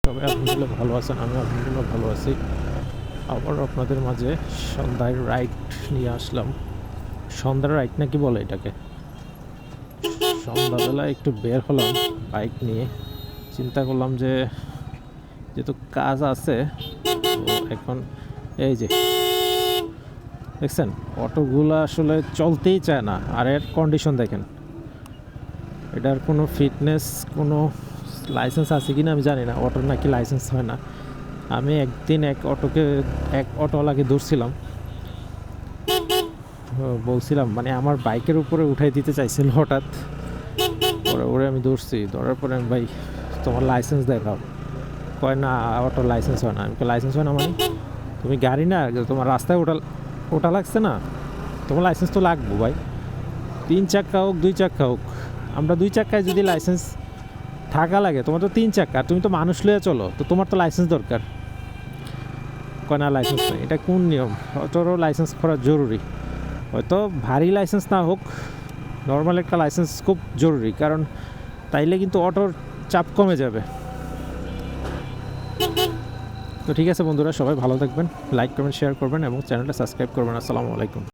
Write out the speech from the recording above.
সবাই আলহামদুলিল্লাহ ভালো আছেন, আমি আলহামদুলিল্লাহ ভালো আছি। আবার আপনাদের মাঝে সন্ধ্যায় রাইড নিয়ে আসলাম। সন্ধ্যার রাইড নাকি বলে এটাকে? সন্ধ্যাবেলা একটু বের হলাম বাইক নিয়ে। চিন্তা করলাম যে যেহেতু কাজ আছে, তো এখন এই যে দেখছেন অটোগুলো আসলে চলতেই চায় না। আর এর কন্ডিশন দেখেন, এটার কোনো ফিটনেস, কোনো লাইসেন্স আছে কি না আমি জানি না। অটোর নাকি লাইসেন্স হয় না। আমি একদিন এক অটোওয়ালাকে ধরছিলাম, বলছিলাম মানে আমার বাইকের উপরে উঠাই দিতে চাইছিল হঠাৎ। পরে ওরে আমি ধরছি, ধরার পরে আমি, ভাই তোমার লাইসেন্স দেখাও। কয় না, অটোর লাইসেন্স হয় না। আমি লাইসেন্স হয় না মানে? তুমি গাড়ি না, তোমার রাস্তায় ওটা লাগছে না, তোমার লাইসেন্স তো লাগবো ভাই। 3 চাক্কা হোক 2 চাক্কা হোক, আমরা 2 চাক্কায় যদি লাইসেন্স থাকা লাগে, তোমার তো 3 চাক্কা, তুমি তো মানুষ লয়ে চলো, তো তোমার তো লাইসেন্স দরকার। কয় না লাইসেন্স নেই। এটা কোন নিয়ম? অটোরও লাইসেন্স করা জরুরি। হয়তো ভারী লাইসেন্স না হোক, নর্মাল একটা লাইসেন্স খুব জরুরি, কারণ তাইলে কিন্তু অটোর চাপ কমে যাবে। তো ঠিক আছে বন্ধুরা, সবাই ভালো থাকবেন, লাইক করবেন, শেয়ার করবেন এবং চ্যানেলটা সাবস্ক্রাইব করবেন। আসসালামু আলাইকুম।